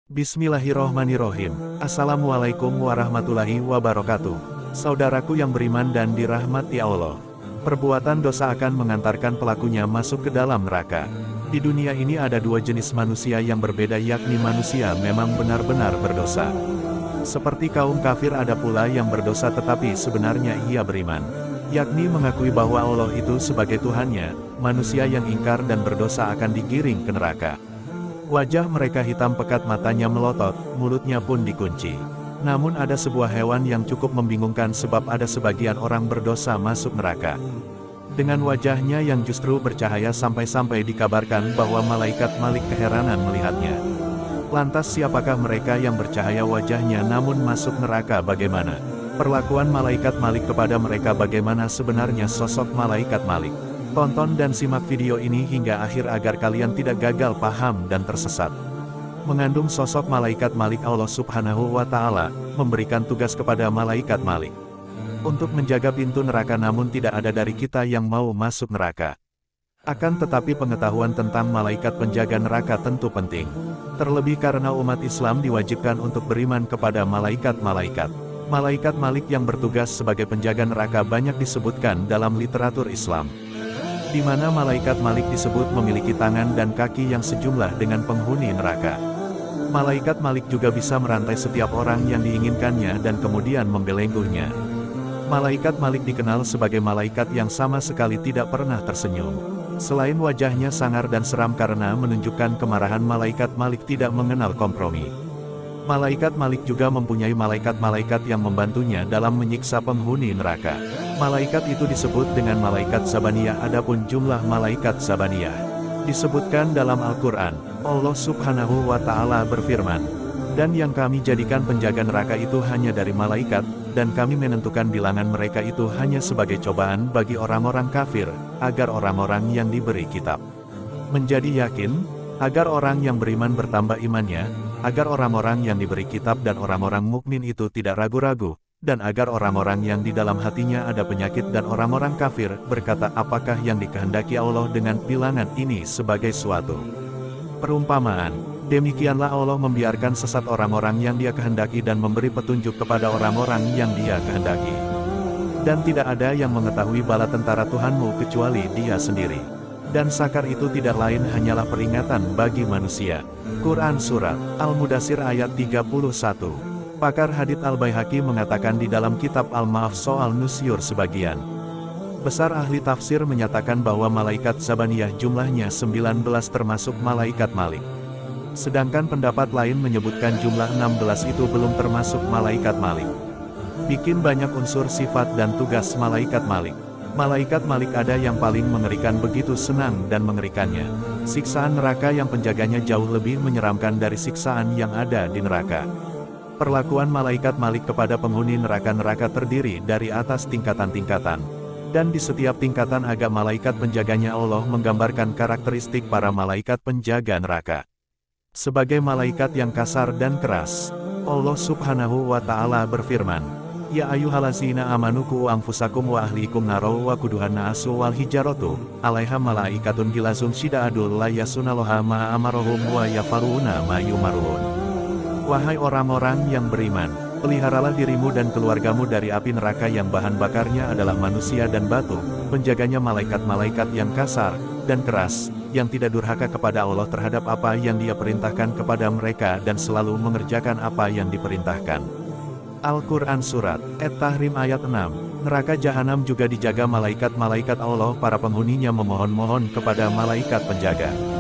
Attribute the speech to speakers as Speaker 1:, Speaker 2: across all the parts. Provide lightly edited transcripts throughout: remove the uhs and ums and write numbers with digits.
Speaker 1: Bismillahirrohmanirrohim. Assalamualaikum warahmatullahi wabarakatuh. Saudaraku yang beriman dan dirahmati Allah. Perbuatan dosa akan mengantarkan pelakunya masuk ke dalam neraka. Di dunia ini ada dua jenis manusia yang berbeda, yakni manusia memang benar-benar berdosa. Seperti kaum kafir, ada pula yang berdosa tetapi sebenarnya ia beriman. Yakni mengakui bahwa Allah itu sebagai Tuhannya. Manusia yang ingkar dan berdosa akan digiring ke neraka. Wajah mereka hitam pekat, matanya melotot, mulutnya pun dikunci. Namun ada sebuah hewan yang cukup membingungkan, sebab ada sebagian orang berdosa masuk neraka dengan wajahnya yang justru bercahaya, sampai-sampai dikabarkan bahwa malaikat Malik keheranan melihatnya. Lantas siapakah mereka yang bercahaya wajahnya namun masuk neraka? Bagaimana perlakuan malaikat Malik kepada mereka? Bagaimana sebenarnya sosok malaikat Malik? Tonton dan simak video ini hingga akhir agar kalian tidak gagal paham dan tersesat. Mengandung sosok malaikat Malik, Allah Subhanahu wa Ta'ala memberikan tugas kepada malaikat Malik untuk menjaga pintu neraka, namun tidak ada dari kita yang mau masuk neraka. Akan tetapi pengetahuan tentang malaikat penjaga neraka tentu penting. Terlebih karena umat Islam diwajibkan untuk beriman kepada malaikat-malaikat. Malaikat Malik yang bertugas sebagai penjaga neraka banyak disebutkan dalam literatur Islam, di mana malaikat Malik disebut memiliki tangan dan kaki yang sejumlah dengan penghuni neraka. Malaikat Malik juga bisa merantai setiap orang yang diinginkannya dan kemudian membelenggunya. Malaikat Malik dikenal sebagai malaikat yang sama sekali tidak pernah tersenyum. Selain wajahnya sangar dan seram karena menunjukkan kemarahan, malaikat Malik tidak mengenal kompromi. Malaikat Malik juga mempunyai malaikat-malaikat yang membantunya dalam menyiksa penghuni neraka. Malaikat itu disebut dengan malaikat Zabaniyah. Adapun jumlah malaikat Zabaniyah disebutkan dalam Al-Quran. Allah Subhanahu wa Ta'ala berfirman, "Dan yang kami jadikan penjaga neraka itu hanya dari malaikat, dan kami menentukan bilangan mereka itu hanya sebagai cobaan bagi orang-orang kafir, agar orang-orang yang diberi kitab menjadi yakin, agar orang yang beriman bertambah imannya, agar orang-orang yang diberi kitab dan orang-orang mukmin itu tidak ragu-ragu, dan agar orang-orang yang di dalam hatinya ada penyakit dan orang-orang kafir berkata, apakah yang dikehendaki Allah dengan bilangan ini sebagai suatu perumpamaan. Demikianlah Allah membiarkan sesat orang-orang yang Dia kehendaki dan memberi petunjuk kepada orang-orang yang Dia kehendaki. Dan tidak ada yang mengetahui bala tentara Tuhanmu kecuali Dia sendiri. Dan sakar itu tidak lain hanyalah peringatan bagi manusia." Quran Surat Al-Mudassir ayat 31. Pakar hadits Al-Baihaqi mengatakan di dalam kitab Al-Ma'af soal nusyur, sebagian besar ahli tafsir menyatakan bahwa malaikat Zabaniyah jumlahnya 19 termasuk malaikat Malik. Sedangkan pendapat lain menyebutkan jumlah 16 itu belum termasuk malaikat Malik. Bikin banyak unsur sifat dan tugas malaikat Malik. Malaikat Malik ada yang paling mengerikan, begitu senang dan mengerikannya. Siksaan neraka yang penjaganya jauh lebih menyeramkan dari siksaan yang ada di neraka. Perlakuan malaikat Malik kepada penghuni neraka-neraka terdiri dari atas tingkatan-tingkatan. Dan di setiap tingkatan agak malaikat penjaganya Allah menggambarkan karakteristik para malaikat penjaga neraka. Sebagai malaikat yang kasar dan keras, Allah Subhanahu wa Ta'ala berfirman, "Ya ayyuhallazina amanu qu anfusakum wa ahlikum naro wa quduhan nasu wal hijaratu, 'alaiha malaikatun ghilazun syida'adul la yasunallaha ma amarohum wa yafaluna ma yumarun." Wahai orang-orang yang beriman, peliharalah dirimu dan keluargamu dari api neraka yang bahan bakarnya adalah manusia dan batu, penjaganya malaikat-malaikat yang kasar dan keras, yang tidak durhaka kepada Allah terhadap apa yang Dia perintahkan kepada mereka dan selalu mengerjakan apa yang diperintahkan. Al-Quran Surat At-Tahrim ayat 6. Neraka Jahanam juga dijaga malaikat-malaikat Allah, para penghuninya memohon-mohon kepada malaikat penjaga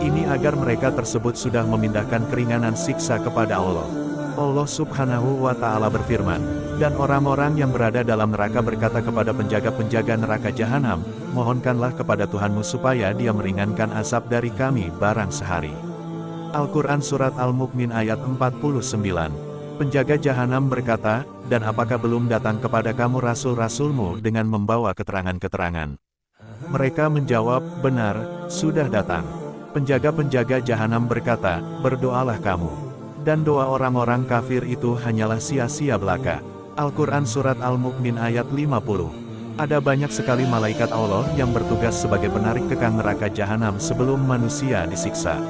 Speaker 1: ini agar mereka tersebut sudah memindahkan keringanan siksa kepada Allah. Allah Subhanahu wa Ta'ala berfirman, "Dan orang-orang yang berada dalam neraka berkata kepada penjaga-penjaga neraka Jahanam, mohonkanlah kepada Tuhanmu supaya Dia meringankan azab dari kami barang sehari." Al-Quran Surat Al-Mu'min ayat 49. Penjaga Jahanam berkata, "Dan apakah belum datang kepada kamu rasul-rasulmu dengan membawa keterangan-keterangan?" Mereka menjawab, "Benar, sudah datang." Penjaga-penjaga Jahanam berkata, "Berdoalah kamu." Dan doa orang-orang kafir itu hanyalah sia-sia belaka. Al-Quran Surat Al-Mu'min ayat 50. Ada banyak sekali malaikat Allah yang bertugas sebagai penarik kekang neraka Jahanam sebelum manusia disiksa.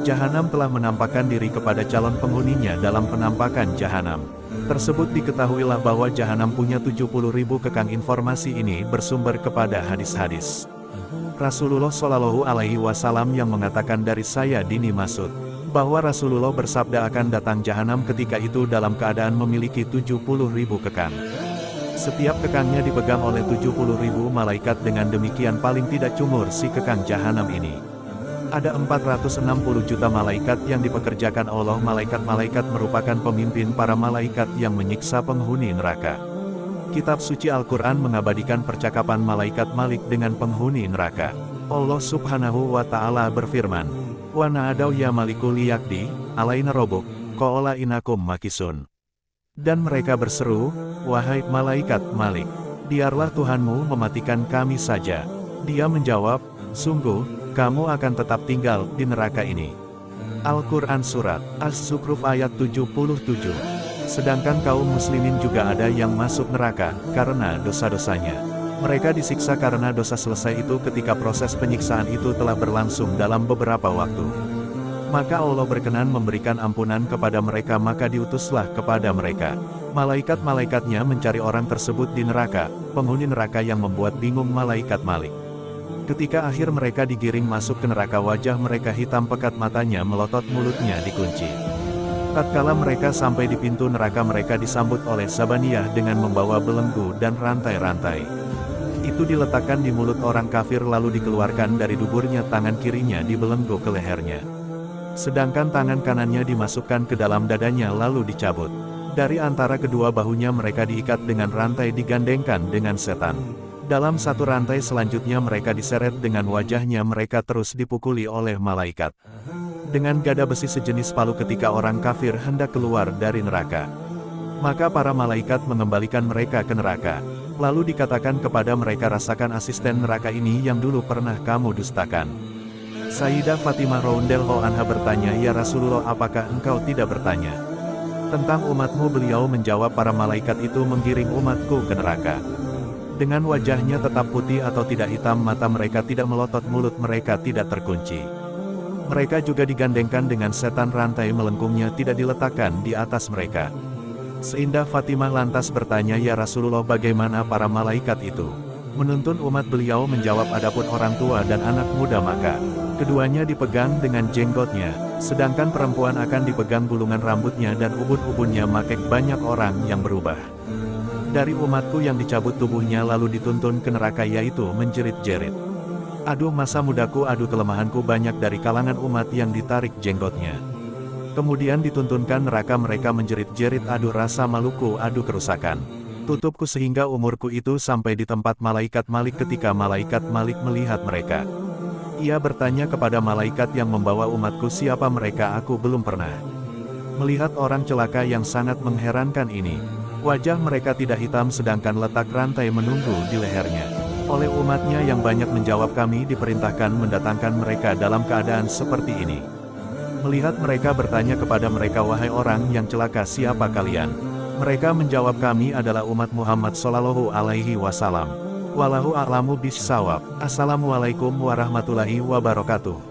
Speaker 1: Jahanam telah menampakkan diri kepada calon penghuninya dalam penampakan Jahanam. Tersebut diketahuilah bahwa Jahanam punya 70.000 kekang. Informasi ini bersumber kepada hadis-hadis Rasulullah Shallallahu Alaihi Wasallam yang mengatakan dari saya Dini Mas'ud, bahwa Rasulullah bersabda akan datang Jahanam ketika itu dalam keadaan memiliki 70.000 kekang. Setiap kekangnya dipegang oleh 70.000 malaikat, dengan demikian paling tidak jumur si kekang Jahanam ini. Ada 460 juta malaikat yang dipekerjakan Allah. Malaikat-malaikat merupakan pemimpin para malaikat yang menyiksa penghuni neraka. Kitab suci Al-Quran mengabadikan percakapan malaikat Malik dengan penghuni neraka. Allah Subhanahu wa Ta'ala berfirman, "Wa na'adaw ya Maliku liyaqdi alaina robuk, qala inakum makisun." Dan mereka berseru, "Wahai malaikat Malik, biarlah Tuhanmu mematikan kami saja." Dia menjawab, "Sungguh, kamu akan tetap tinggal di neraka ini." Al-Quran Surat As-Zukhruf ayat 77. Sedangkan kaum muslimin juga ada yang masuk neraka karena dosa-dosanya. Mereka disiksa karena dosa. Selesai itu ketika proses penyiksaan itu telah berlangsung dalam beberapa waktu. Maka Allah berkenan memberikan ampunan kepada mereka, maka diutuslah kepada mereka malaikat-malaikatnya mencari orang tersebut di neraka, penghuni neraka yang membuat bingung malaikat Malik. Ketika akhir mereka digiring masuk ke neraka, wajah mereka hitam pekat, matanya melotot, mulutnya dikunci. Tatkala mereka sampai di pintu neraka, mereka disambut oleh Sabaniyah dengan membawa belenggu dan rantai-rantai. Itu diletakkan di mulut orang kafir lalu dikeluarkan dari duburnya, tangan kirinya dibelenggu ke lehernya. Sedangkan tangan kanannya dimasukkan ke dalam dadanya lalu dicabut. Dari antara kedua bahunya mereka diikat dengan rantai, digandengkan dengan setan. Dalam satu rantai selanjutnya mereka diseret dengan wajahnya, mereka terus dipukuli oleh malaikat dengan gada besi sejenis palu ketika orang kafir hendak keluar dari neraka. Maka para malaikat mengembalikan mereka ke neraka. Lalu dikatakan kepada mereka, rasakan asisten neraka ini yang dulu pernah kamu dustakan. Sayyidah Fatimah radhiyallahu anha bertanya, "Ya Rasulullah, apakah engkau tidak bertanya tentang umatmu?" Beliau menjawab, para malaikat itu menggiring umatku ke neraka. Dengan wajahnya tetap putih atau tidak hitam, mata mereka tidak melotot, mulut mereka tidak terkunci. Mereka juga digandengkan dengan setan, rantai melengkungnya tidak diletakkan di atas mereka. Sayyidah Fatimah lantas bertanya, "Ya Rasulullah, bagaimana para malaikat itu menuntun umat?" Beliau menjawab, adapun orang tua dan anak muda maka keduanya dipegang dengan jenggotnya, sedangkan perempuan akan dipegang gulungan rambutnya dan ubun-ubunnya. Maka banyak orang yang berubah dari umatku yang dicabut tubuhnya lalu dituntun ke neraka, yaitu menjerit-jerit, "Aduh masa mudaku, aduh kelemahanku." Banyak dari kalangan umat yang ditarik jenggotnya, kemudian dituntunkan neraka. Mereka menjerit-jerit, "Aduh rasa maluku, aduh kerusakan tutupku." Sehingga umurku itu sampai di tempat malaikat Malik. Ketika malaikat Malik melihat mereka, ia bertanya kepada malaikat yang membawa umatku, "Siapa mereka? Aku belum pernah melihat orang celaka yang sangat mengherankan ini." Wajah mereka tidak hitam, sedangkan letak rantai menunggu di lehernya. Oleh umatnya yang banyak menjawab, "Kami diperintahkan mendatangkan mereka dalam keadaan seperti ini." Melihat mereka bertanya kepada mereka, "Wahai orang yang celaka, siapa kalian?" Mereka menjawab, "Kami adalah umat Muhammad Shallallahu Alaihi Wasallam. Wallahu a'lamu bis-shawab. Assalamualaikum warahmatullahi wabarakatuh."